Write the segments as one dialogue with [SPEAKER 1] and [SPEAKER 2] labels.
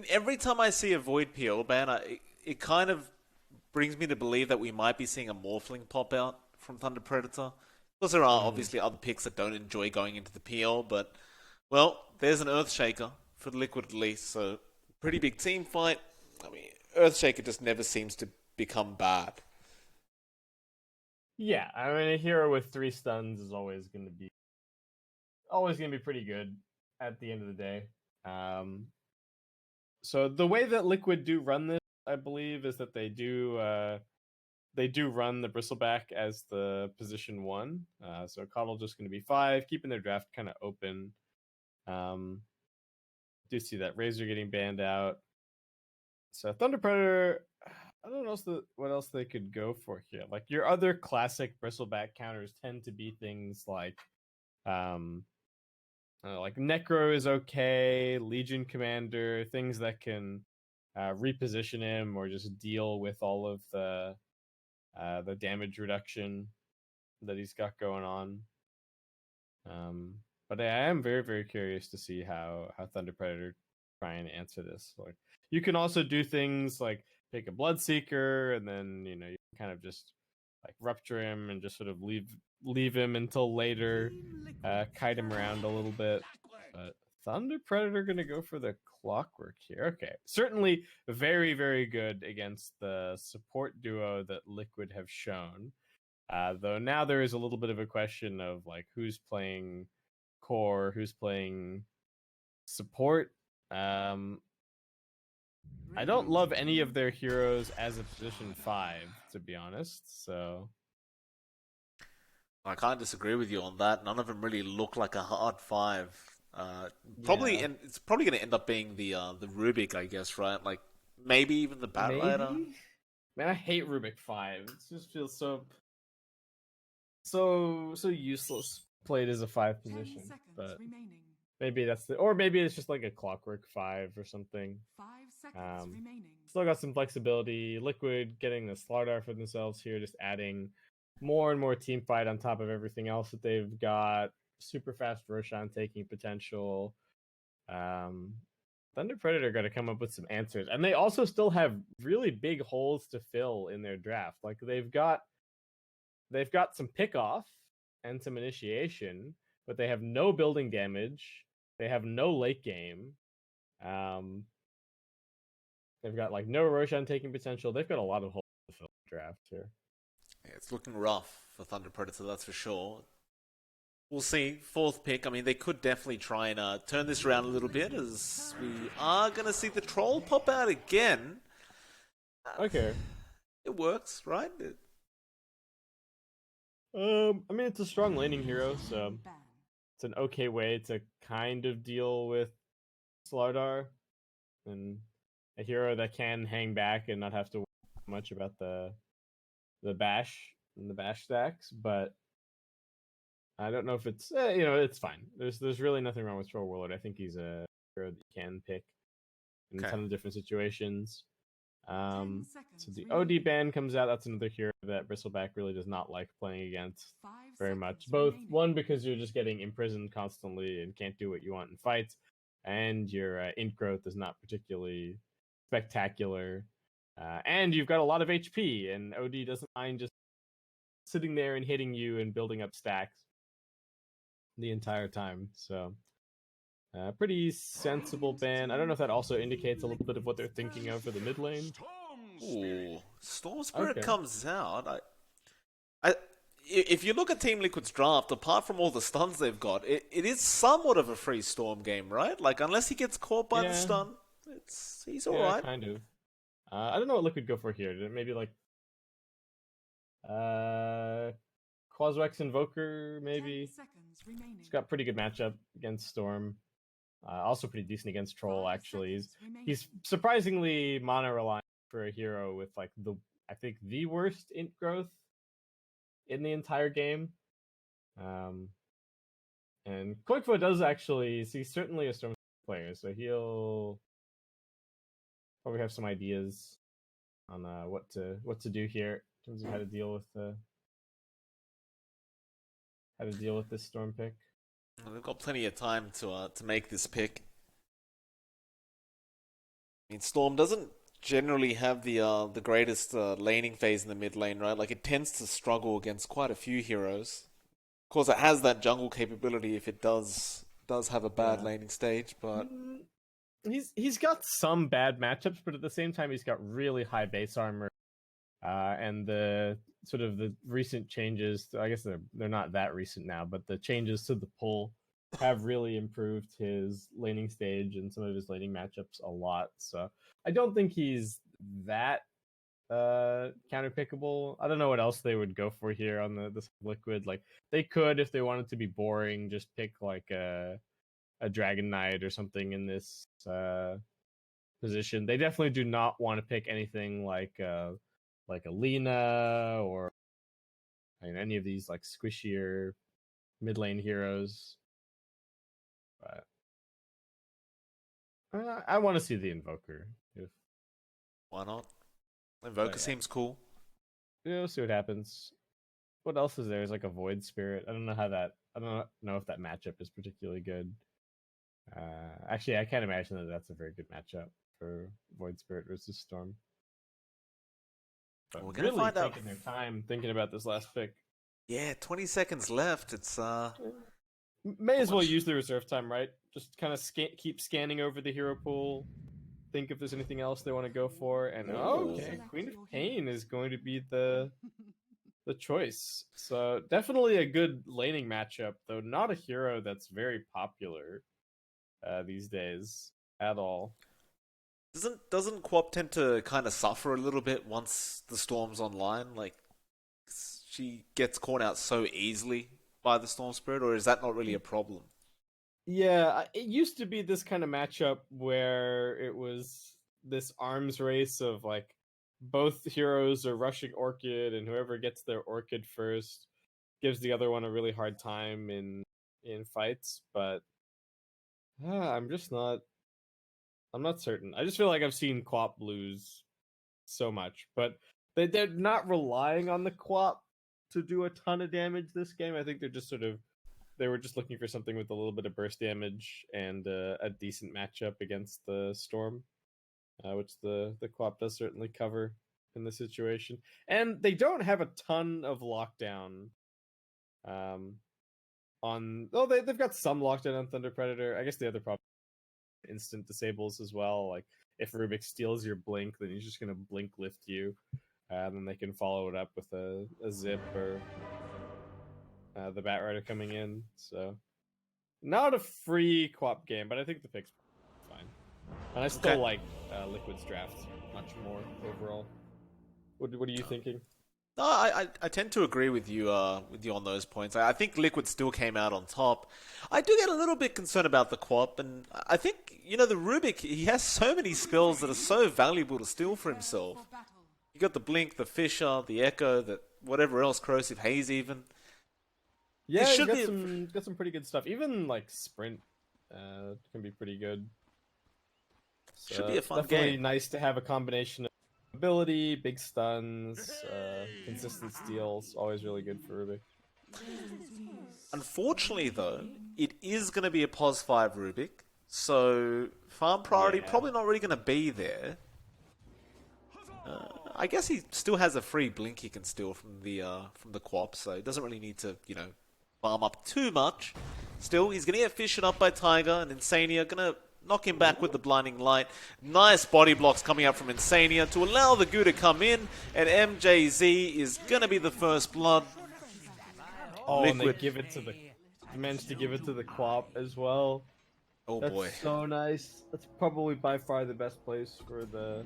[SPEAKER 1] Every time I see a Void PO ban, it kind of brings me to believe that we might be seeing a Morphling pop out from Thunder Predator. Because there are
[SPEAKER 2] Mm.
[SPEAKER 1] obviously other picks that don't enjoy going into the PL, but, well, there's an Earthshaker for the Liquid at least, so pretty big team fight. I mean, Earthshaker just never seems to become bad.
[SPEAKER 2] Yeah, I mean, a hero with 3 stuns is always gonna be pretty good at the end of the day. Um, so the way that Liquid do run this, I believe, is that they do run the Bristleback as the position one. So Coddle just going to be 5, keeping their draft kind of open. Um, do see that Razor getting banned out. So Thunder Predator, I don't know what else they could go for here. Like your other classic Bristleback counters tend to be things um, like Necro is okay, Legion Commander, things that can reposition him or just deal with all of the damage reduction that he's got going on. Um, but I am very, very curious to see how Thunder Predator try and answer this. Like, you can also do things like pick a Bloodseeker, and then you can kind of just like rupture him and just sort of leave him until later, kite him around a little bit. But Thunder Predator gonna go for the clockwork here. Okay, certainly very, very good against the support duo that Liquid have shown. Though now there is a little bit of a question of like who's playing core, who's playing support. Um, I don't love any of their heroes as a position 5, to be honest. So
[SPEAKER 1] I can't disagree with you on that. None of them really look like a hard five. Probably,
[SPEAKER 2] yeah,
[SPEAKER 1] and it's probably going to end up being the Rubik, I guess, right? Like maybe even the Batrider.
[SPEAKER 2] maybe. Man, I hate Rubik 5. It just feels so useless played as a 5 position. But maybe or maybe it's just like a clockwork 5 or something. Still got some flexibility. Liquid getting the Slardar for themselves here, just adding more and more team fight on top of everything else that they've got. Super fast Roshan taking potential. Um, Thunder Predator got to come up with some answers, and they also still have really big holes to fill in their draft. Like they've got some pick off and some initiation, but they have no building damage. They have no late game. Um, they've got like no Roshan taking potential. They've got a lot of holes to fill in the draft here.
[SPEAKER 1] Yeah, it's looking rough for Thunder Predator, that's for sure. We'll see. Fourth pick. I mean, they could definitely try and turn this around a little bit, as we are going to see the troll pop out again. Uh,
[SPEAKER 2] Okay.
[SPEAKER 1] it works, right?
[SPEAKER 2] I mean, it's a strong laning hero, so it's an okay way to kind of deal with Slardar and a hero that can hang back and not have to worry much about the bash and the bash stacks. But I don't know if it's fine. There's really nothing wrong with Troll Warlord. I think he's a hero that you can pick in a
[SPEAKER 1] Okay.
[SPEAKER 2] ton of different situations. So the OD ban comes out. That's another hero that Bristleback really does not like playing against very much. Both one because you're just getting imprisoned constantly and can't do what you want in fights, and your int growth is not particularly spectacular. And you've got a lot of HP, and OD doesn't mind just sitting there and hitting you and building up stacks the entire time. So pretty sensible ban. I don't know if that also indicates a little bit of what they're thinking of for the mid lane.
[SPEAKER 1] Ooh, Storm Spirit
[SPEAKER 2] Okay.
[SPEAKER 1] comes out. If you look at Team Liquid's draft, apart from all the stuns they've got, it is somewhat of a free Storm game, right? Like, unless he gets caught by the
[SPEAKER 2] Yeah.
[SPEAKER 1] stun, he's all
[SPEAKER 2] Yeah,
[SPEAKER 1] right.
[SPEAKER 2] kind of. I don't know what Liquid go for here. Maybe like uh Quaswex Invoker, maybe. He's got pretty good matchup against Storm. Also pretty decent against Troll, actually. He's surprisingly mono reliant for a hero with like I think the worst int growth in the entire game. Um and Quickfoot does actually he's certainly a Storm player, so he'll probably have some ideas on what to do here in terms of how to deal with this storm pick.
[SPEAKER 1] They've got plenty of time to make this pick. I mean, Storm doesn't generally have the greatest laning phase in the mid lane, right? Like it tends to struggle against quite a few heroes. Of course, it has that jungle capability if it does have a bad
[SPEAKER 2] Yeah.
[SPEAKER 1] laning stage, but
[SPEAKER 2] Mm, he's got some bad matchups, but at the same time, he's got really high base armor. And the sort of the recent changes, I guess they're not that recent now, but the changes to the pull have really improved his laning stage and some of his laning matchups a lot. So I don't think he's that counter pickable. I don't know what else they would go for here on this liquid. Like they could, if they wanted to be boring, just pick like a Dragon Knight or something in this position. They definitely do not want to pick anything like a Lena or any of these like squishier mid lane heroes. But I want to see the Invoker. If
[SPEAKER 1] why not? Invoker
[SPEAKER 2] yeah,
[SPEAKER 1] seems cool.
[SPEAKER 2] we'll see what happens. What else is there? Is like a Void Spirit. I don't know how that. I don't know if that matchup is particularly good. Actually, I can't imagine that that's a very good matchup for Void Spirit versus Storm. But
[SPEAKER 1] We're gonna
[SPEAKER 2] really
[SPEAKER 1] find out.
[SPEAKER 2] taking their time thinking about this last pick.
[SPEAKER 1] Yeah, 20 seconds left. It's
[SPEAKER 2] May as well
[SPEAKER 1] much?
[SPEAKER 2] use the reserve time, right? Just kind of keep scanning over the hero pool. Think if there's anything else they want to go for, and okay, Queen of Pain is going to be the choice. So definitely a good laning matchup, though not a hero that's very popular these days at all.
[SPEAKER 1] Doesn't Quap tend to kind of suffer a little bit once the Storm's online? Like she gets caught out so easily by the Storm Spirit, or is that not really a problem?
[SPEAKER 2] Yeah, it used to be this kind of matchup where it was this arms race of like both heroes are rushing Orchid, and whoever gets their Orchid first gives the other one a really hard time in fights. But I'm just not. I'm not certain. I just feel like I've seen Quap lose so much, but they're not relying on the Quap to do a ton of damage this game. I think they're just sort of they were just looking for something with a little bit of burst damage and a decent matchup against the Storm, which the Quap does certainly cover in this situation. And they don't have a ton of lockdown. Um, they've got some lockdown on Thunder Predator. I guess the other problem instant disables as well. Like if Rubik steals your blink, then he's just gonna blink lift you, and then they can follow it up with a zip or the Bat Rider coming in. So not a free Quap game, but I think the pick's fine. And I
[SPEAKER 1] Okay.
[SPEAKER 2] still like Liquid's draft much more overall. What are you thinking?
[SPEAKER 1] No, I tend to agree with you on those points. I think Liquid still came out on top. I do get a little bit concerned about the Quap, and I think the Rubik, he has so many spells that are so valuable to steal for himself. You got the Blink, the Fissure, the Echo, that whatever else, Corrosive Haze even.
[SPEAKER 2] Yeah,
[SPEAKER 1] This
[SPEAKER 2] he's
[SPEAKER 1] should be
[SPEAKER 2] got some pretty good stuff. Even like Sprint can be pretty good. So
[SPEAKER 1] a
[SPEAKER 2] it's
[SPEAKER 1] fun
[SPEAKER 2] definitely
[SPEAKER 1] game.
[SPEAKER 2] nice to have a combination of ability, big stuns, consistent steals. Always really good for Rubik.
[SPEAKER 1] Unfortunately, though, it is going to be a pos 5 Rubik, so farm priority
[SPEAKER 2] Yeah.
[SPEAKER 1] probably not really going to be there. I guess he still has a free blink he can steal from the Quap, so he doesn't really need to farm up too much. Still, he's gonna get fished up by Tiger, and Insania gonna knock him back with the blinding light. Nice body blocks coming up from Insania to allow the goo to come in, and MJZ is gonna be the first blood.
[SPEAKER 2] Oh, and
[SPEAKER 1] Liquid.
[SPEAKER 2] they managed to give it to the Quap as well.
[SPEAKER 1] Oh
[SPEAKER 2] That's
[SPEAKER 1] boy.
[SPEAKER 2] so nice. That's probably by far the best place for the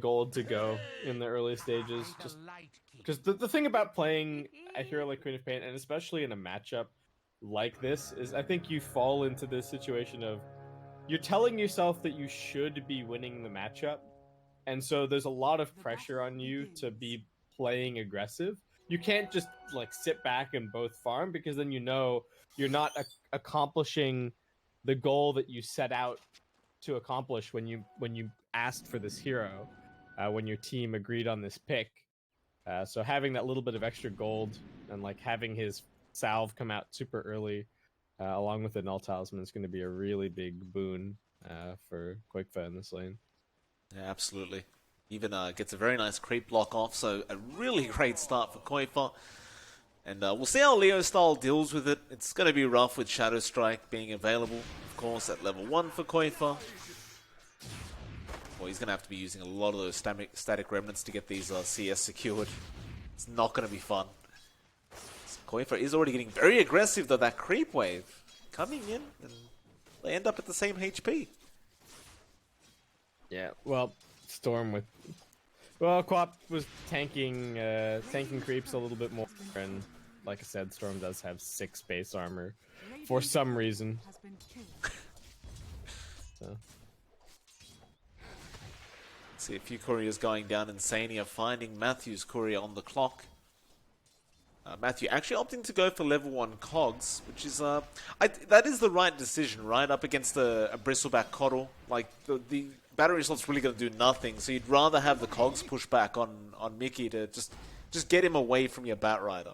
[SPEAKER 2] gold to go in the early stages. Just because the thing about playing a hero like Queen of Pain, and especially in a matchup like this, is I think you fall into this situation of you're telling yourself that you should be winning the matchup, and so there's a lot of pressure on you to be playing aggressive. You can't just like sit back and both farm, because then you're not accomplishing the goal that you set out to accomplish when you asked for this hero, when your team agreed on this pick. So having that little bit of extra gold and like having his salve come out super early, along with the null talisman, is going to be a really big boon for Quickfa in this lane.
[SPEAKER 1] Yeah, absolutely. Even gets a very nice creep block off, so a really great start for Koifa. And we'll see how Leo Style deals with it. It's going to be rough with Shadow Strike being available, of course, at level 1 for Koifa. Well, he's going to have to be using a lot of those static remnants to get these CS secured. It's not going to be fun. So Koifa is already getting very aggressive, though, that creep wave coming in, and they end up at the same HP.
[SPEAKER 2] Yeah, well, Storm with... Well, Quap was tanking creeps a little bit more, and like I said, Storm does have 6 base armor for some reason. So...
[SPEAKER 1] See a few couriers going down, and Sania finding Matthew's courier on the clock. Matthew actually opting to go for level 1 cogs, which is that is the right decision, right? Up against a bristleback coddle, like the battery assault's really going to do nothing. So you'd rather have the cogs push back on Mickey to just get him away from your Bat Rider.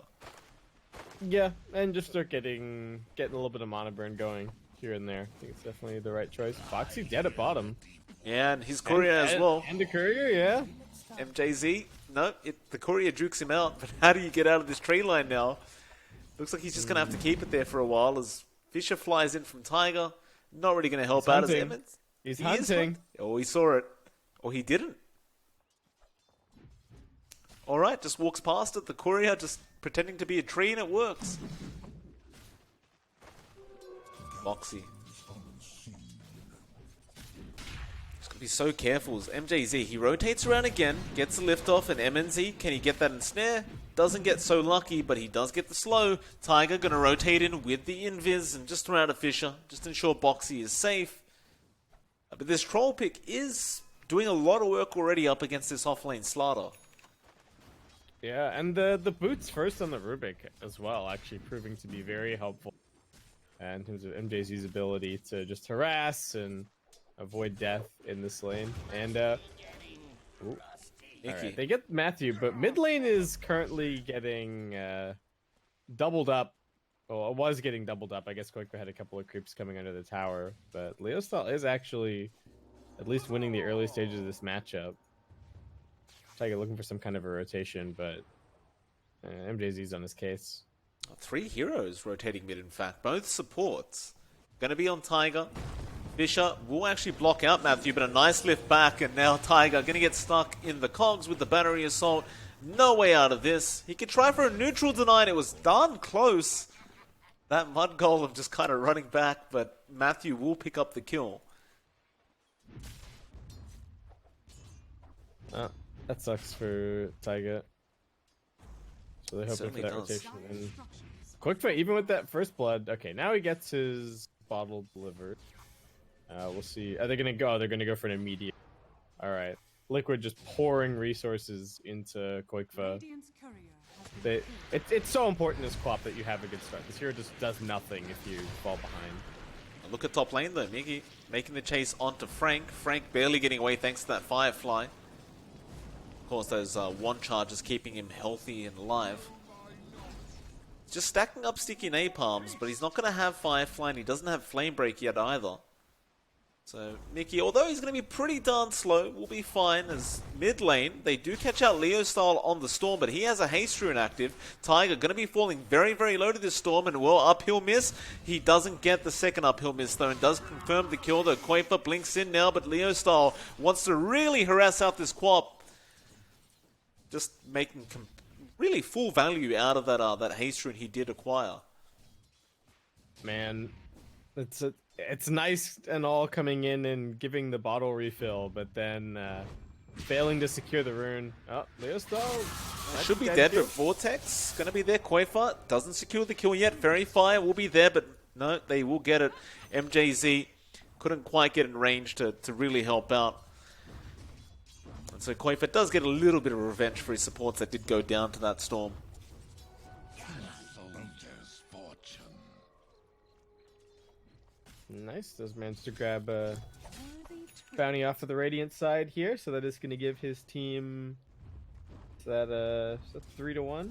[SPEAKER 2] Yeah, and just start getting a little bit of mana burn going here and there. I think it's definitely the right choice. Foxy dead at bottom.
[SPEAKER 1] Yeah, and his courier as well.
[SPEAKER 2] And the courier, yeah.
[SPEAKER 1] MJZ, no, the courier jukes him out, but how do you get out of this tree line now? Looks like he's just going to have to keep it there for a while as Fisher flies in from Tiger. Not really going to help out as Emmons.
[SPEAKER 2] He's hunting.
[SPEAKER 1] Oh, he saw it. Or he didn't. Alright, just walks past it. The courier just pretending to be a tree, and it works. Moxie. Be so careful. As MJZ, he rotates around again, gets a lift off, and MNZ, can he get that in snare? Doesn't get so lucky, but he does get the slow. Tiger gonna rotate in with the invis and just throw out a Fisher, just ensure Boxy is safe. But this troll pick is doing a lot of work already up against this offlane Slaughter.
[SPEAKER 2] Yeah, and the boots first on the Rubik as well, actually proving to be very helpful in terms of MJZ's ability to just harass and avoid death in this lane. And alright, they get Matthew, but mid lane is currently getting doubled up. Well, it was getting doubled up. I guess Quickfa had a couple of creeps coming under the tower, but Leostal is actually at least winning the early stages of this matchup. Tiger looking for some kind of a rotation, but MJZ's on his case.
[SPEAKER 1] 3 heroes rotating mid, in fact. Both supports. Gonna be on Tiger. Fisher will actually block out Matthew, but a nice lift back, and now Tiger going to get stuck in the cogs with the battery assault. No way out of this. He could try for a neutral deny, and it was darn close. That Mud Golem just kind of running back, but Matthew will pick up the kill.
[SPEAKER 2] That sucks for Tiger. So they're hoping for that rotation. And Quickfa, even with that first blood, okay, now he gets his bottle delivered. We'll see. Are they gonna go? They're gonna go for an immediate. All right, Liquid just pouring resources into Quickfa. It's so important as Quap that you have a good start. This hero just does nothing if you fall behind.
[SPEAKER 1] Look at top lane though, Miggy making the chase onto Frank. Frank barely getting away thanks to that Firefly. Of course, those one charges keeping him healthy and alive. Just stacking up sticky napalms, but he's not going to have Firefly, and he doesn't have Flame Break yet either. So, Mickey, although he's going to be pretty darn slow, will be fine as mid lane. They do catch out Leo Style on the Storm, but he has a Haste Rune active. Tiger going to be falling very, very low to this Storm, and well, uphill miss. He doesn't get the second uphill miss, though, and does confirm the kill, though. Koifa blinks in now, but Leo Style wants to really harass out this Quap. Just making really full value out of that Haste Rune he did acquire.
[SPEAKER 2] Man, it's nice and all coming in and giving the bottle refill, but then failing to secure the rune. Oh, Leostal
[SPEAKER 1] should be dead, but Vortex gonna be there. Koifa doesn't secure the kill yet. Fairy Fire will be there, but no, they will get it. MJZ couldn't quite get in range to really help out. And so Koifa does get a little bit of revenge for his supports that did go down to that Storm.
[SPEAKER 2] Nice, does manage to grab a bounty off of the Radiant side here, so that is going to give his team, is that 3-1?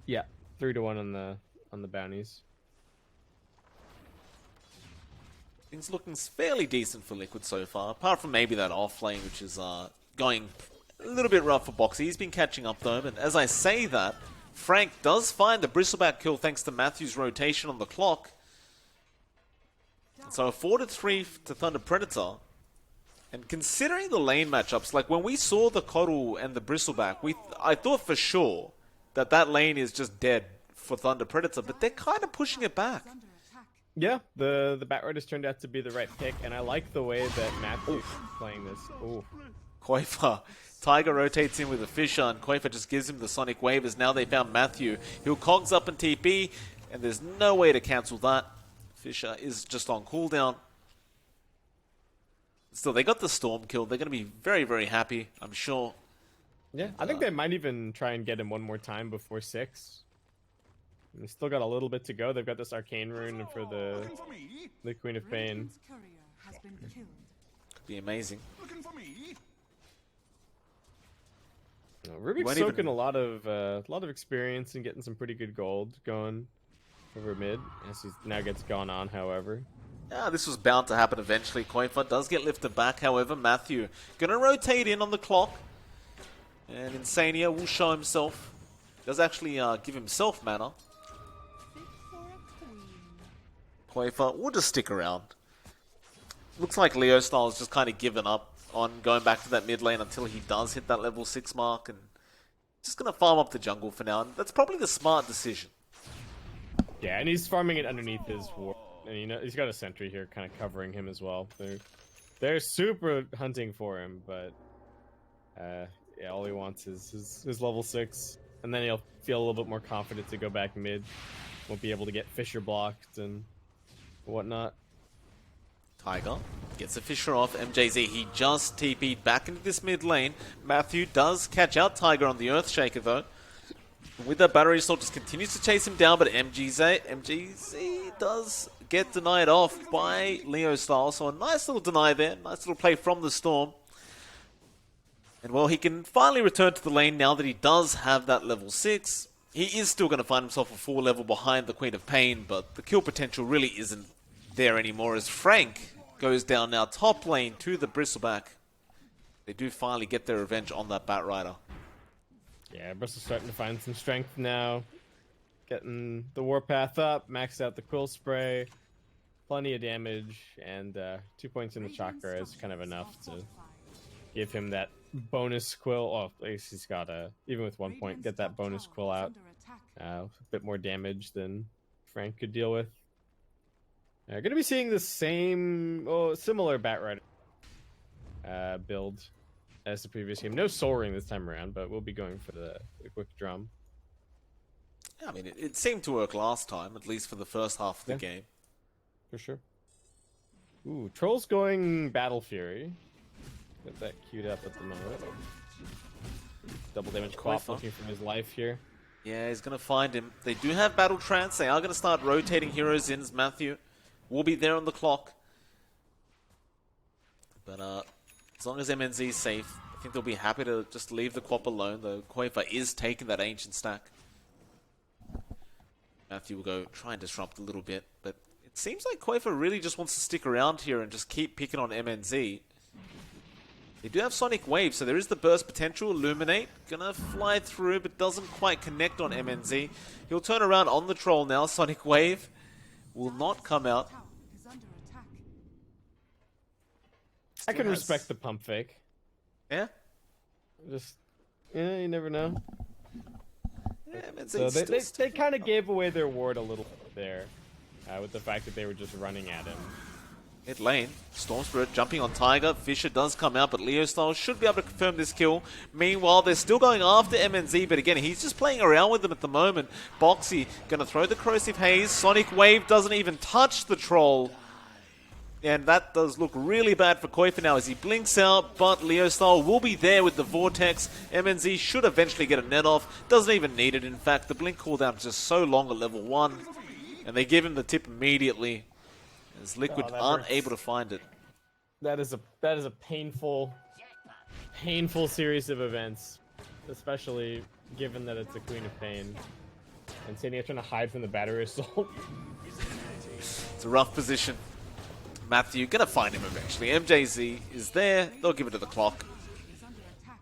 [SPEAKER 2] Yeah, 3-1 on the bounties.
[SPEAKER 1] Things looking fairly decent for Liquid so far, apart from maybe that off lane, which is going a little bit rough for Boxy. He's been catching up though, and as I say that, Frank does find the Bristleback kill thanks to Matthew's rotation on the clock. So a 4-3 to Thunder Predator. And considering the lane matchups, like when we saw the Coddle and the Bristleback, I thought for sure that that lane is just dead for Thunder Predator, but they're kind of pushing it back.
[SPEAKER 2] Yeah, the Batrider's turned out to be the right pick, and I like the way that Matthew's playing this. Ooh.
[SPEAKER 1] Koifa. Tiger rotates in with a Fisher, and Koifa just gives him the Sonic Wave as now they found Matthew. He'll cogs up and TP, and there's no way to cancel that. Fisher is just on cooldown. Still, they got the Storm kill. They're going to be very, very happy, I'm sure.
[SPEAKER 2] Yeah, I think they might even try and get him one more time before 6. And they still got a little bit to go. They've got this Arcane Rune for the Queen of Pain.
[SPEAKER 1] Could be amazing.
[SPEAKER 2] Rubik's soaking a lot of experience and getting some pretty good gold going over mid as he now gets gone on, however.
[SPEAKER 1] Yeah, this was bound to happen eventually. Koifa does get lifted back, however. Matthew gonna rotate in on the clock. And Insania will show himself. Does actually give himself mana. Koifa will just stick around. Looks like Leo Styles just kind of given up on going back to that mid lane until he does hit that level 6 mark. And just gonna farm up the jungle for now. And that's probably the smart decision.
[SPEAKER 2] Yeah, and he's farming it underneath his ward. And you know, he's got a sentry here kind of covering him as well. They're super hunting for him, but yeah, all he wants is his level 6. And then he'll feel a little bit more confident to go back mid. Won't be able to get Fisher blocked and whatnot.
[SPEAKER 1] Tiger gets a Fisher off. MJZ, he just TP'd back into this mid lane. Matthew does catch out Tiger on the Earthshaker though. With that battery assault, just continues to chase him down, but MGZ does get denied off by Leo Style. So a nice little deny there, nice little play from the Storm. And well, he can finally return to the lane now that he does have that level 6. He is still going to find himself a 4 level behind the Queen of Pain, but the kill potential really isn't there anymore as Frank goes down now top lane to the Bristleback. They do finally get their revenge on that Batrider.
[SPEAKER 2] Yeah, Bristle's starting to find some strength now. Getting the Warpath up, maxed out the Quill Spray, plenty of damage, and 2 points in the Chakra is kind of enough to give him that bonus Quill. Oh, at least he's got even with 1 point, get that bonus Quill out. A bit more damage than Frank could deal with. Going to be seeing the similar Batrider build as the previous game. No Soul Ring this time around, but we'll be going for the quick drum.
[SPEAKER 1] Yeah, I mean, it seemed to work last time, at least for the first half of the game.
[SPEAKER 2] For sure. Ooh, Troll's going Battle Fury. Got that queued up at the moment. Double damage Quap looking for his life here.
[SPEAKER 1] Yeah, he's going to find him. They do have Battle Trance. They are going to start rotating heroes in as Matthew will be there on the clock. But as long as MNZ is safe, I think they'll be happy to just leave the Quap alone, though Koifa is taking that Ancient Stack. Matthew will go try and disrupt a little bit, but it seems like Koifa really just wants to stick around here and just keep picking on MNZ. They do have Sonic Wave, so there is the burst potential. Illuminate, gonna fly through, but doesn't quite connect on MNZ. He'll turn around on the Troll now. Sonic Wave will not come out.
[SPEAKER 2] I can respect the pump fake.
[SPEAKER 1] Yeah?
[SPEAKER 2] Yeah, you never know.
[SPEAKER 1] Yeah,
[SPEAKER 2] so they kind of gave away their ward a little bit there with the fact that they were just running at him.
[SPEAKER 1] Mid lane, Storm Spirit jumping on Tiger. Fisher does come out, but Leo Style should be able to confirm this kill. Meanwhile, they're still going after MNZ, but again, he's just playing around with them at the moment. Boxy going to throw the Corrosive Haze. Sonic Wave doesn't even touch the Troll. And that does look really bad for Koifa now as he blinks out, but Leo Style will be there with the Vortex. MNZ should eventually get a net off. Doesn't even need it, in fact. The blink cooldown is just so long at level 1. And they give him the tip immediately as Liquid aren't able to find it.
[SPEAKER 2] That is a painful series of events, especially given that it's a Queen of Pain. And Sania trying to hide from the battery assault.
[SPEAKER 1] It's a rough position. Matthew, gonna find him eventually. MJZ is there, they'll give it to the clock.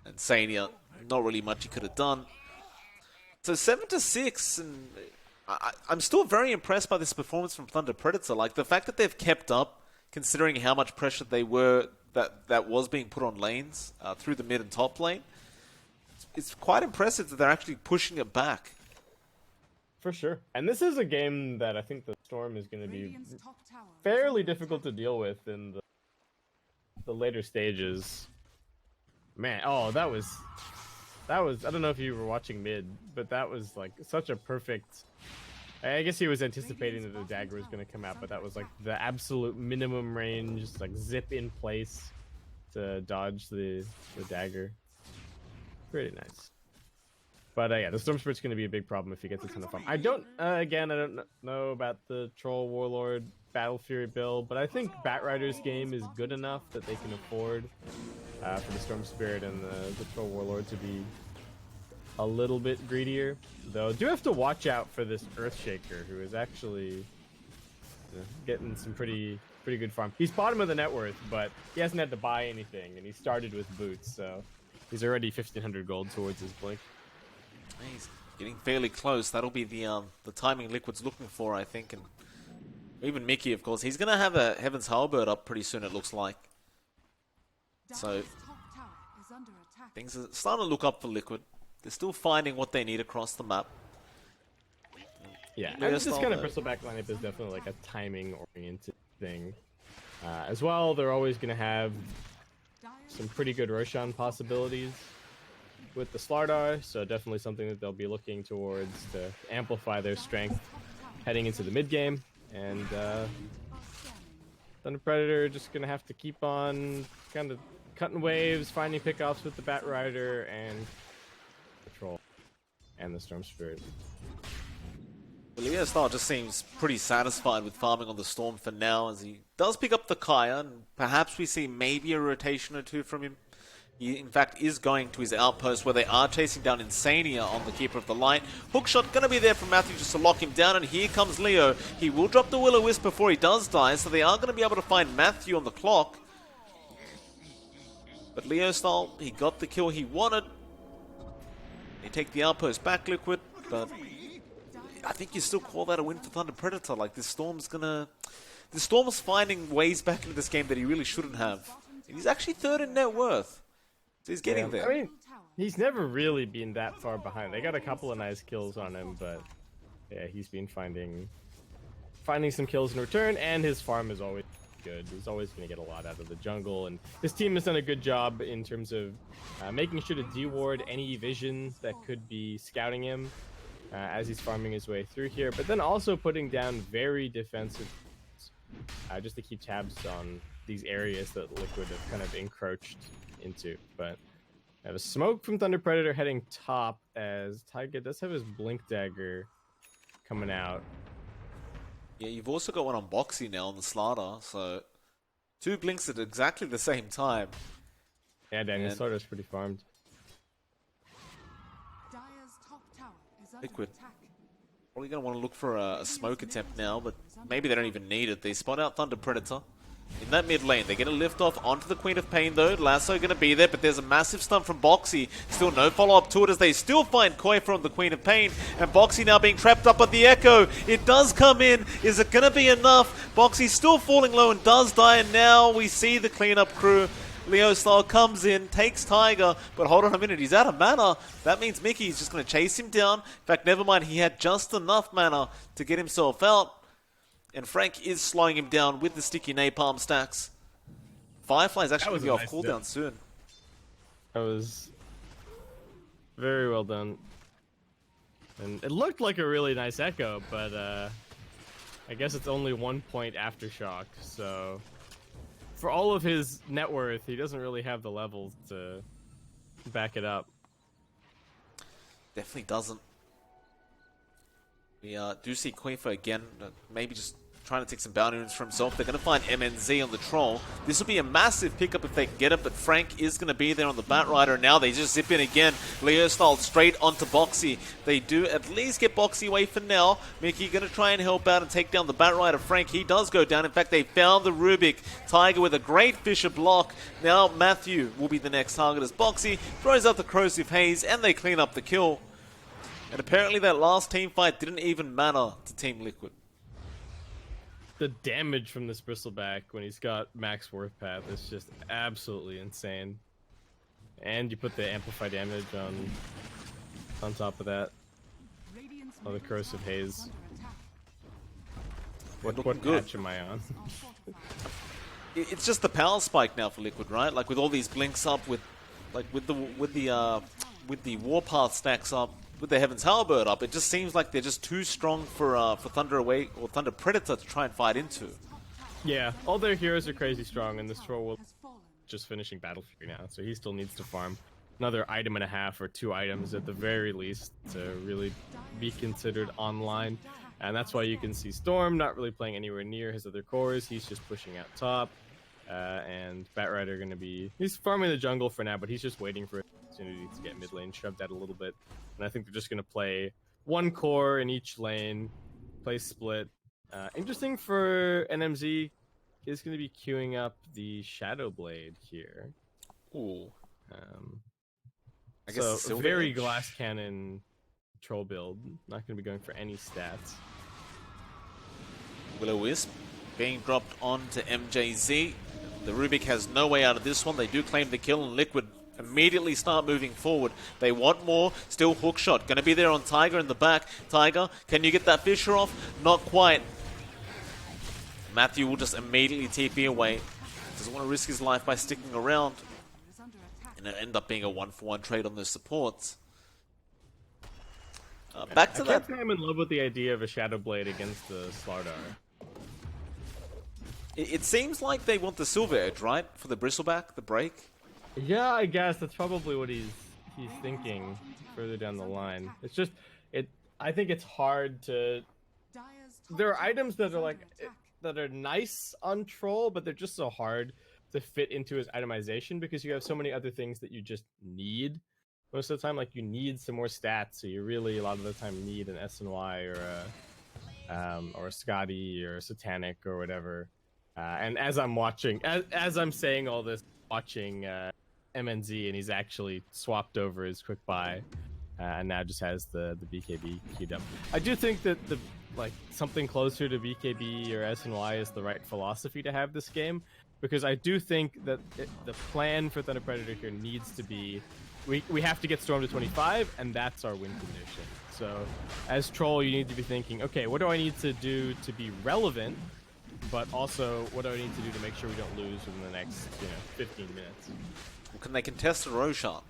[SPEAKER 1] And Sania, not really much he could have done. So 7-6, and I'm still very impressed by this performance from Thunder Predator. Like, the fact that they've kept up, considering how much pressure they were, that was being put on lanes through the mid and top lane. It's quite impressive that they're actually pushing it back.
[SPEAKER 2] For sure. And this is a game that I think the Storm is going to be fairly difficult to deal with in the later stages. Man, oh, that was I don't know if you were watching mid, but that was like such a perfect. I guess he was anticipating that the dagger was going to come out, but that was like the absolute minimum range, just like zip in place to dodge the dagger. Pretty nice. But yeah, the Storm Spirit's going to be a big problem if he gets a ton of farm. I don't know about the Troll Warlord Battle Fury build, but I think Batrider's game is good enough that they can afford for the Storm Spirit and the Troll Warlord to be a little bit greedier. Though, do have to watch out for this Earthshaker, who is actually getting some pretty good farm. He's bottom of the net worth, but he hasn't had to buy anything, and he started with boots, so he's already 1,500 gold towards his blink.
[SPEAKER 1] He's getting fairly close. That'll be the timing Liquid's looking for, I think, and even Mickey, of course. He's gonna have a Heaven's Halberd up pretty soon, it looks like. So things are starting to look up for Liquid. They're still finding what they need across the map.
[SPEAKER 2] Yeah, and this kind of Bristleback lineup is definitely like a timing-oriented thing. As well, they're always going to have some pretty good Roshan possibilities with the Slardar, so definitely something that they'll be looking towards to amplify their strength heading into the mid-game. And Thunder Predator just going to have to keep on kind of cutting waves, finding pickoffs with the Batrider and the Troll and the Storm Spirit.
[SPEAKER 1] Leo Star just seems pretty satisfied with farming on the Storm for now, as he does pick up the Kaya, and perhaps we see maybe a rotation or two from him. He, in fact, is going to his outpost where they are chasing down Insania on the Keeper of the Light. Hookshot going to be there for Matthew just to lock him down, and here comes Leo. He will drop the Will-O-Wisp before he does die, so they are going to be able to find Matthew on the clock. But Leo Style, he got the kill he wanted. They take the outpost back, Liquid, but I think you still call that a win for Thunder Predator. Like, this Storm's finding ways back into this game that he really shouldn't have. And he's actually third in net worth. So he's getting there.
[SPEAKER 2] I mean, he's never really been that far behind. They got a couple of nice kills on him, but yeah, he's been finding some kills in return, and his farm is always good. He's always going to get a lot out of the jungle, and his team has done a good job in terms of making sure to deward any visions that could be scouting him as he's farming his way through here, but then also putting down very defensive just to keep tabs on these areas that Liquid have kind of encroached into. But I have a smoke from Thunder Predator heading top, as Taiga does have his Blink Dagger coming out.
[SPEAKER 1] Yeah, you've also got one on Boxy now on the Slardar, so two blinks at exactly the same time.
[SPEAKER 2] Yeah, Daniel Slardar's pretty farmed.
[SPEAKER 1] Liquid probably going to want to look for a smoke attempt now, but maybe they don't even need it. They spot out Thunder Predator in that mid lane. They're going to lift off onto the Queen of Pain though. Lasso going to be there, but there's a massive stun from Boxy. Still no follow-up to it as they still find Koi from the Queen of Pain. And Boxy now being trapped up at the Echo. It does come in. Is it going to be enough? Boxy still falling low and does die, and now we see the cleanup crew. Leo Style comes in, takes Tiger, but hold on a minute, he's out of mana. That means Mickey's just going to chase him down. In fact, never mind, he had just enough mana to get himself out. And Frank is slowing him down with the sticky napalm stacks. Firefly's actually going to be off cooldown soon.
[SPEAKER 2] That was very well done. And it looked like a really nice echo, but I guess it's only 1 point aftershock, so for all of his net worth, he doesn't really have the levels to back it up.
[SPEAKER 1] Definitely doesn't. We do see Queefer again, maybe just trying to take some bounty runes for himself. They're going to find MNZ on the troll. This will be a massive pickup if they can get it, but Frank is going to be there on the Batrider. Now they just zip in again. Leo style straight onto Boxy. They do at least get Boxy away for now. Mickey going to try and help out and take down the Batrider. Frank, he does go down. In fact, they found the Rubik. Tiger with a great Fisher block. Now Matthew will be the next target as Boxy throws out the Corrosive Haze and they clean up the kill. And apparently that last team fight didn't even matter to Team Liquid.
[SPEAKER 2] The damage from this Bristleback when he's got max Worth Path is just absolutely insane. And you put the amplify damage on top of that. Oh, the Corrosive Haze. What patch am I on?
[SPEAKER 1] It's just the power spike now for Liquid, right? Like with all these blinks up, with the Warpath stacks up, with the Heaven's Halberd up, it just seems like they're just too strong for Thunder Awake or Thunder Predator to try and fight into.
[SPEAKER 2] Yeah, all their heroes are crazy strong, and this troll will just finishing Battle Fury now, so he still needs to farm another item and a half or 2 items at the very least to really be considered online. And that's why you can see Storm not really playing anywhere near his other cores. He's just pushing out top. And Batrider going to be... He's farming the jungle for now, but he's just waiting for an opportunity to get mid lane shoved out a little bit. And I think they're just going to play 1 core in each lane, play split. Interesting for NMZ is going to be queuing up the Shadow Blade here.
[SPEAKER 1] Ooh. I
[SPEAKER 2] So
[SPEAKER 1] guess
[SPEAKER 2] very glass cannon troll build. Not going to be going for any stats.
[SPEAKER 1] Will-O-Wisp being dropped onto MJZ. The Rubik has no way out of this one. They do claim the kill, and Liquid immediately start moving forward. They want more. Still hookshot. Going to be there on Tiger in the back. Tiger, can you get that Fisher off? Not quite. Matthew will just immediately TP away. Doesn't want to risk his life by sticking around. And it'll end up being a 1-for-1 trade on those supports. Back to that.
[SPEAKER 2] I'm in love with the idea of a Shadow Blade against the Slardar.
[SPEAKER 1] It seems like they want the Silver Edge, right? For the Bristleback, the break?
[SPEAKER 2] Yeah, I guess that's probably what he's thinking further down the line. It's just I think it's hard to. There are items that are like that are nice on Troll, but they're just so hard to fit into his itemization because you have so many other things that you just need. Most of the time, like you need some more stats, so you really a lot of the time need an SNY or a Scotty or a Satanic or whatever. And as I'm watching, as I'm saying all this, watching MNZ, and he's actually swapped over his quick buy, and now just has the BKB queued up. I do think that something closer to BKB or SNY is the right philosophy to have this game, because I do think that the plan for Thunder Predator here needs to be we have to get Storm to 25, and that's our win condition. So as Troll, you need to be thinking, okay, what do I need to do to be relevant? But also, what do I need to do to make sure we don't lose within the next, 15 minutes?
[SPEAKER 1] Well, can they contest a Roshan?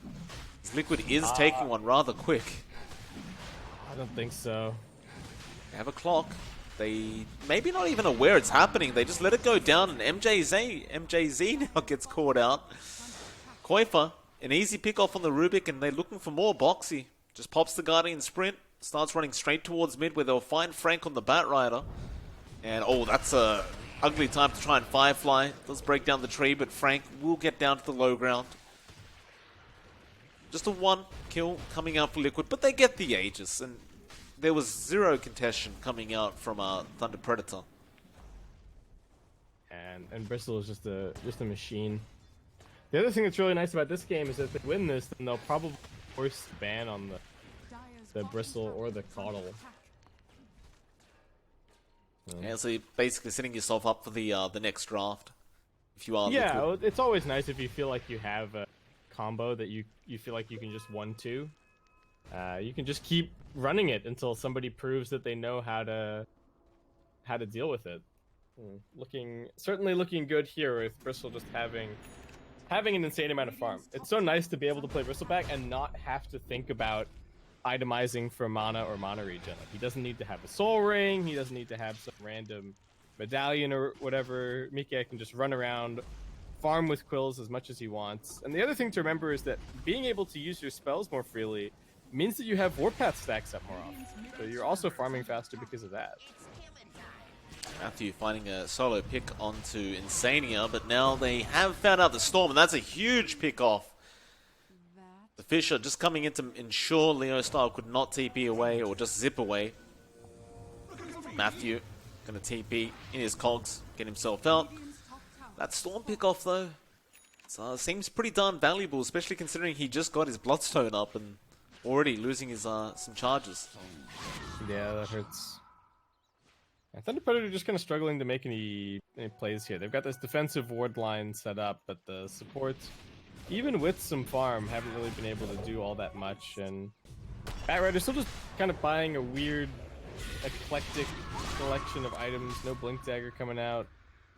[SPEAKER 1] Liquid is taking one rather quick.
[SPEAKER 2] I don't think so.
[SPEAKER 1] They have a clock. They maybe not even aware it's happening. They just let it go down, and MJZ now gets caught out. Koifa, an easy pick off on the Rubik, and they're looking for more. Boxy just pops the Guardian Sprint, starts running straight towards mid, where they'll find Frank on the Batrider. And, that's a ugly time to try and Firefly. Does break down the tree, but Frank will get down to the low ground. Just a 1 kill coming out for Liquid, but they get the Aegis, and there was 0 contention coming out from Thunder Predator.
[SPEAKER 2] And Bristol is just a machine. The other thing that's really nice about this game is that if they win this, then they'll probably force the ban on the Bristle or the Caudal.
[SPEAKER 1] Yeah, so you're basically setting yourself up for the next draft. If you are
[SPEAKER 2] Liquid. It's always nice if you feel like you have a combo that you feel like you can just 1-2. You can just keep running it until somebody proves that they know how to deal with it. Certainly looking good here with Bristle just having an insane amount of farm. It's so nice to be able to play Bristleback and not have to think about itemizing for mana or mana regen. Like, he doesn't need to have a soul ring, he doesn't need to have some random medallion or whatever. Mickey can just run around, farm with quills as much as he wants. And the other thing to remember is that being able to use your spells more freely means that you have Warpath stacks up more often. So you're also farming faster because of that.
[SPEAKER 1] Matthew finding a solo pick onto Insania, but now they have found out the Storm, and that's a huge pick off. The Fisher just coming in to ensure Leo Style could not TP away or just zip away. Matthew gonna TP in his cogs, get himself out. That Storm pick off though, seems pretty darn valuable, especially considering he just got his Bloodstone up and already losing his some charges.
[SPEAKER 2] Yeah, that hurts. Thunder Predator just kind of struggling to make any plays here. They've got this defensive ward line set up, but the supports, even with some farm, haven't really been able to do all that much. And Batrider's still just kind of buying a weird, eclectic collection of items. No Blink Dagger coming out.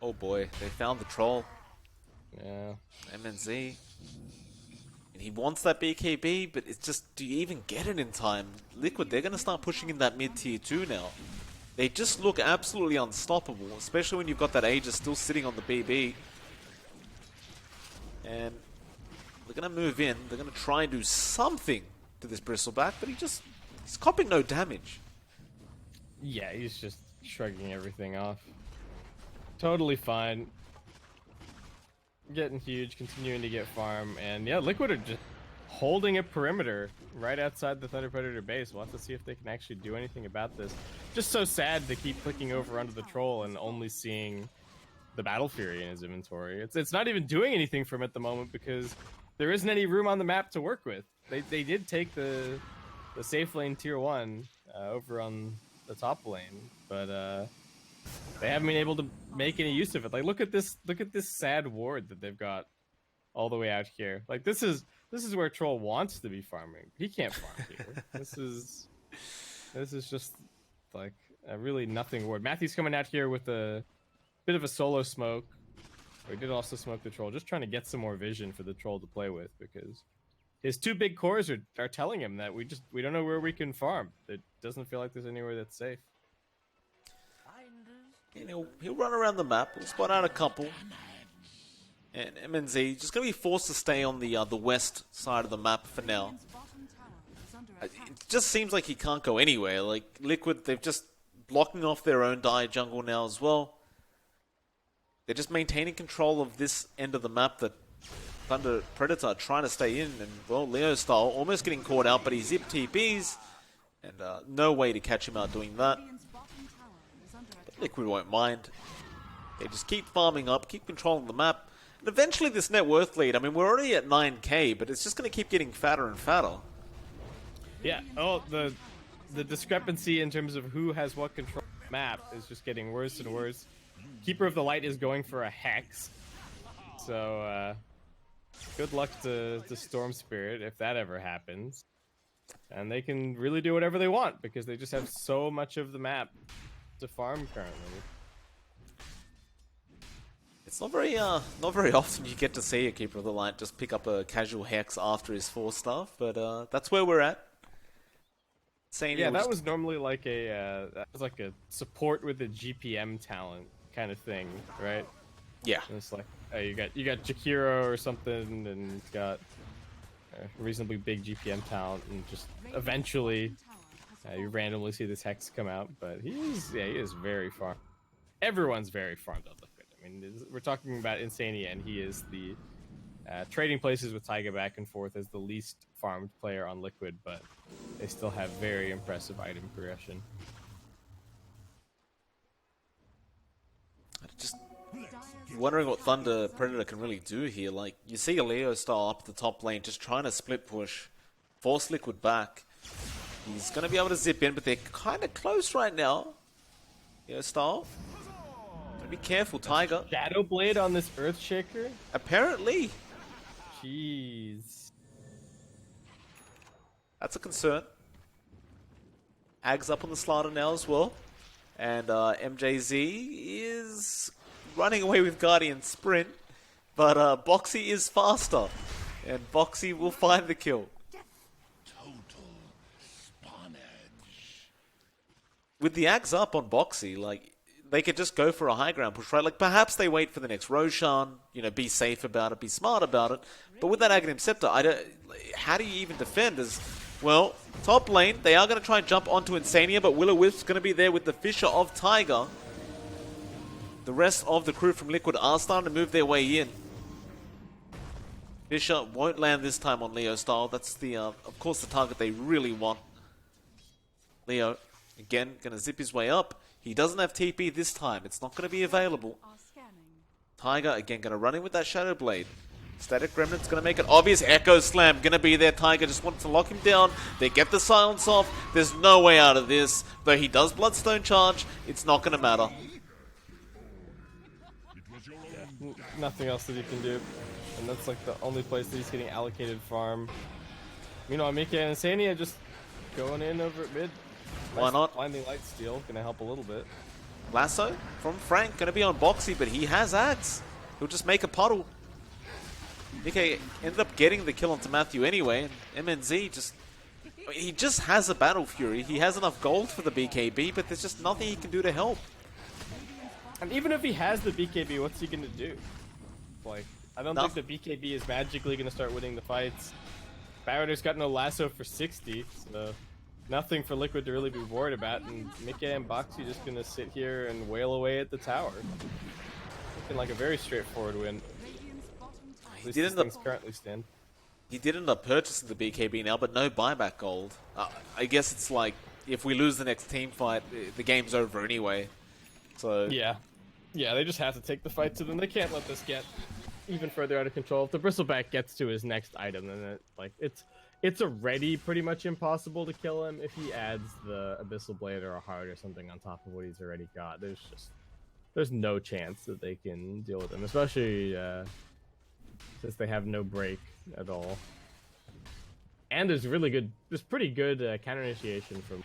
[SPEAKER 1] Oh boy, they found the troll.
[SPEAKER 2] Yeah.
[SPEAKER 1] MNZ. And he wants that BKB, but it's just, do you even get it in time? Liquid, they're going to start pushing in that mid tier 2 now. They just look absolutely unstoppable, especially when you've got that Aegis still sitting on the BB. And they're going to move in. They're going to try and do something to this Bristleback, but he's copping no damage.
[SPEAKER 2] Yeah, he's just shrugging everything off. Totally fine. Getting huge, continuing to get farm, and yeah, Liquid are just holding a perimeter right outside the Thunder Predator base. We'll have to see if they can actually do anything about this. Just so sad to keep clicking over onto the troll and only seeing the Battle Fury in his inventory. It's not even doing anything for him at the moment because there isn't any room on the map to work with. They did take the safe lane tier 1 over on the top lane, but they haven't been able to make any use of it. Like, look at this sad ward that they've got all the way out here. Like, this is where Troll wants to be farming. He can't farm here. This is just like a really nothing ward. Matthew's coming out here with a bit of a solo smoke. Or he did also smoke the troll, just trying to get some more vision for the troll to play with, because his 2 big cores are telling him that we don't know where we can farm. It doesn't feel like there's anywhere that's safe.
[SPEAKER 1] And he'll run around the map. We'll spot out a couple. And MNZ just going to be forced to stay on the west side of the map for now. It just seems like he can't go anywhere. Like, Liquid, they've just blocking off their own dire jungle now as well. They're just maintaining control of this end of the map that Thunder Predator are trying to stay in. And, well, Leo Style almost getting caught out, but he zip TPs. And no way to catch him out doing that. But Liquid won't mind. They just keep farming up, keep controlling the map. And eventually this net worth lead, I mean, we're already at 9k, but it's just going to keep getting fatter and fatter.
[SPEAKER 2] Yeah, oh, the discrepancy in terms of who has what control of the map is just getting worse and worse. Keeper of the Light is going for a Hex. So, good luck to Storm Spirit if that ever happens. And they can really do whatever they want, because they just have so much of the map to farm currently.
[SPEAKER 1] It's not very often you get to see a Keeper of the Light just pick up a casual Hex after his 4 stuff, but that's where we're at.
[SPEAKER 2] Yeah, that was normally like a support with a GPM talent kind of thing, right?
[SPEAKER 1] Yeah.
[SPEAKER 2] And it's like you got Jakiro or something, and it's got a reasonably big GPM talent, and just eventually you randomly see this Hex come out. But he is very farmed. Everyone's very farmed on Liquid. I mean, we're talking about Insania, and he is the trading places with Taiga back and forth as the least farmed player on Liquid, but they still have very impressive item progression.
[SPEAKER 1] Just wondering what Thunder Predator can really do here. Like, you see a Leo Style up the top lane just trying to split push, force Liquid back. He's going to be able to zip in, but they're kind of close right now. Leo Style. Be careful, Tiger.
[SPEAKER 2] Shadow Blade on this Earthshaker?
[SPEAKER 1] Apparently.
[SPEAKER 2] Jeez.
[SPEAKER 1] That's a concern. Ag's up on the slider now as well. And MJZ is running away with Guardian Sprint. But Boxy is faster. And Boxy will find the kill.
[SPEAKER 3] Total spawnage.
[SPEAKER 1] With the Ags up on Boxy, like, they could just go for a high ground push, right? Like, perhaps they wait for the next Roshan, be safe about it, be smart about it. But with that Aghanim Scepter, how do you even defend? Well, top lane, they are going to try and jump onto Insania, but Will-O-Wisp's going to be there with the Fisher of Tiger. The rest of the crew from Liquid are starting to move their way in. Fisher won't land this time on Leo Style. That's the, of course, the target they really want. Leo, again, going to zip his way up. He doesn't have TP this time. It's not going to be available. Tiger, again, going to run in with that Shadow Blade. Static Remnant's going to make it obvious. Echo Slam going to be there. Tiger just wants to lock him down. They get the silence off. There's no way out of this. Though he does Bloodstone Charge, it's not going to matter.
[SPEAKER 2] Yeah, nothing else that he can do. And that's like the only place that he's getting allocated farm. Meanwhile, Mika and Insania just going in over at mid.
[SPEAKER 1] Why not?
[SPEAKER 2] Blinding Light Steal, gonna help a little bit.
[SPEAKER 1] Lasso from Frank, gonna be on Boxy, but he has Axe. He'll just make a puddle. Nikke ended up getting the kill onto Matthew anyway, and MNZ just... He just has a Battle Fury. He has enough gold for the BKB, but there's just nothing he can do to help.
[SPEAKER 2] And even if he has the BKB, what's he gonna do? Like, I don't think the BKB is magically gonna start winning the fights. Barretter's got no Lasso for 60, so... Nothing for Liquid to really be worried about, and Mikke and Boxy just gonna sit here and wail away at the tower. Looking like a very straightforward win.
[SPEAKER 1] He did end up
[SPEAKER 2] currently stand.
[SPEAKER 1] He did end up purchasing the BKB now, but no buyback gold. I guess it's like if we lose the next team fight, the game's over anyway. So
[SPEAKER 2] yeah, they just have to take the fight to them. They can't let this get even further out of control. If the Bristleback gets to his next item, then it's already pretty much impossible to kill him. If he adds the Abyssal Blade or a Heart or something on top of what he's already got, there's no chance that they can deal with him, especially since they have no break at all. And there's pretty good counter initiation from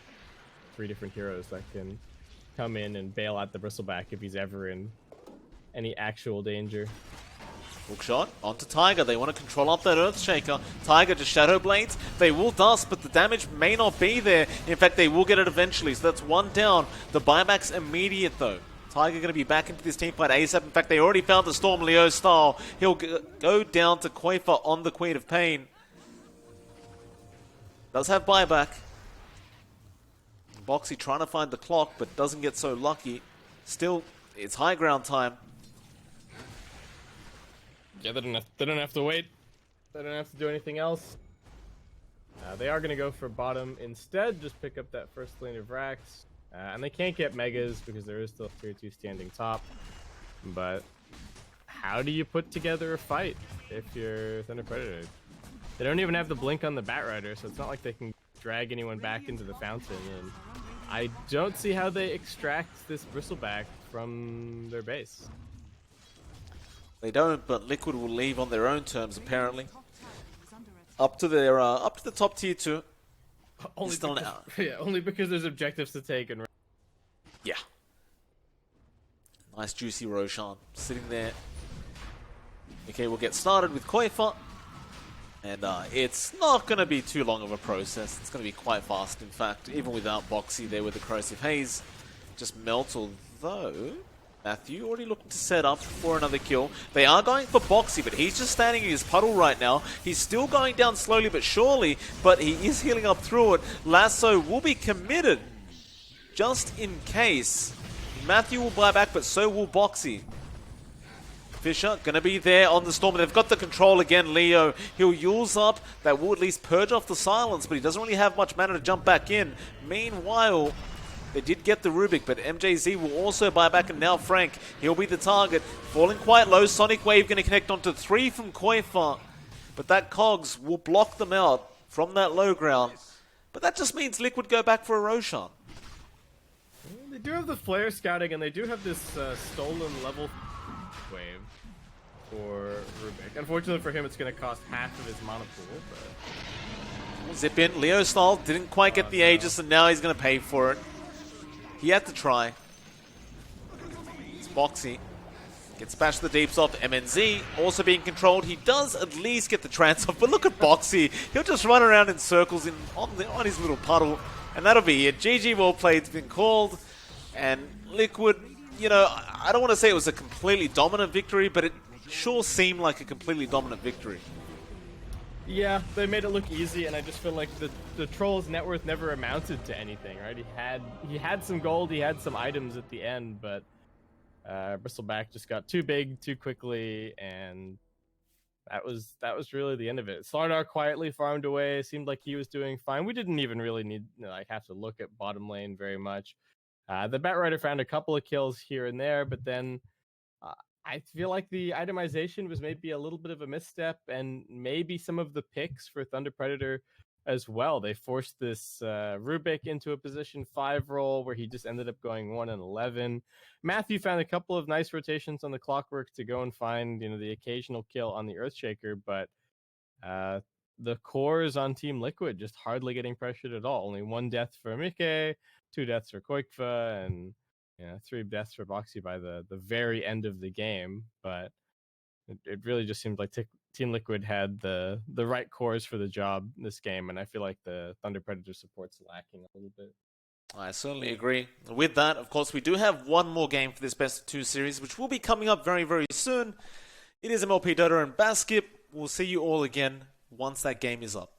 [SPEAKER 2] 3 different heroes that can come in and bail out the Bristleback if he's ever in any actual danger.
[SPEAKER 1] Hook shot onto Tiger. They want to control up that Earthshaker. Tiger just Shadow Blades. They will dust, but the damage may not be there. In fact, they will get it eventually. So that's one down. The buyback's immediate, though. Tiger going to be back into this team fight ASAP. In fact, they already found the Storm Leo style. He'll go down to Koifa on the Queen of Pain. Does have buyback. Boxy trying to find the clock, but doesn't get so lucky. Still, it's high ground time.
[SPEAKER 2] Yeah, they don't have to wait. They don't have to do anything else. They are going to go for bottom instead. Just pick up that first lane of racks. And they can't get Megas because there is still tier 2 standing top. But how do you put together a fight if you're Thunder Predator? They don't even have the blink on the Batrider, so it's not like they can drag anyone back into the fountain. And I don't see how they extract this Bristleback from their base.
[SPEAKER 1] They don't, but Liquid will leave on their own terms, apparently. Up to the top tier 2.
[SPEAKER 2] Only because there's objectives to take and...
[SPEAKER 1] Yeah. Nice juicy Roshan sitting there. Okay, we'll get started with Koifa. And it's not going to be too long of a process. It's going to be quite fast, in fact. Even without Boxy there with the Corrosive Haze. Just melt, although... Matthew already looking to set up for another kill. They are going for Boxy, but he's just standing in his puddle right now. He's still going down slowly but surely, but he is healing up through it. Lasso will be committed, just in case. Matthew will buy back, but so will Boxy. Fisher going to be there on the Storm. They've got the control again, Leo. He'll use up. That will at least purge off the silence, but he doesn't really have much mana to jump back in. Meanwhile... They did get the Rubik, but MJZ will also buy back, and now Frank, he'll be the target. Falling quite low, Sonic Wave going to connect onto 3 from Koifa, but that Cogs will block them out from that low ground. But that just means Liquid go back for a Roshan.
[SPEAKER 2] They do have the Flare scouting, and they do have this stolen level wave for Rubik. Unfortunately for him, it's going to cost half of his mana pool. But...
[SPEAKER 1] Zip in, Leo style, didn't quite get the Aegis, and now he's going to pay for it. He had to try. It's Boxy. Gets bashed the deeps off. MNZ also being controlled. He does at least get the trance off, but look at Boxy. He'll just run around in circles on his little puddle, and that'll be it. GG well played's been called, and Liquid, you know, I don't want to say it was a completely dominant victory, but it sure seemed like a completely dominant victory.
[SPEAKER 2] Yeah, they made it look easy, and I just feel like the Troll's net worth never amounted to anything, right? He had some gold, he had some items at the end, but Bristleback just got too big too quickly, and that was really the end of it. Slardar quietly farmed away. It seemed like he was doing fine. We didn't even really need have to look at bottom lane very much. The Batrider found a couple of kills here and there, but then I feel like the itemization was maybe a little bit of a misstep, and maybe some of the picks for Thunder Predator as well. They forced this Rubik into a position 5 role where he just ended up going 1 and 11. Matthew found a couple of nice rotations on the Clockwork to go and find the occasional kill on the Earthshaker, but the cores on Team Liquid just hardly getting pressured at all. Only 1 death for Mike, 2 deaths for Koikfa, and 3 deaths for Boxy by the very end of the game. But it really just seemed like Team Liquid had the right cores for the job this game, and I feel like the Thunder Predator support's lacking a little bit.
[SPEAKER 1] I certainly agree. With that, of course, we do have one more game for this Best of 2 series, which will be coming up very, very soon. It is MLP Dota and Basket. We'll see you all again once that game is up.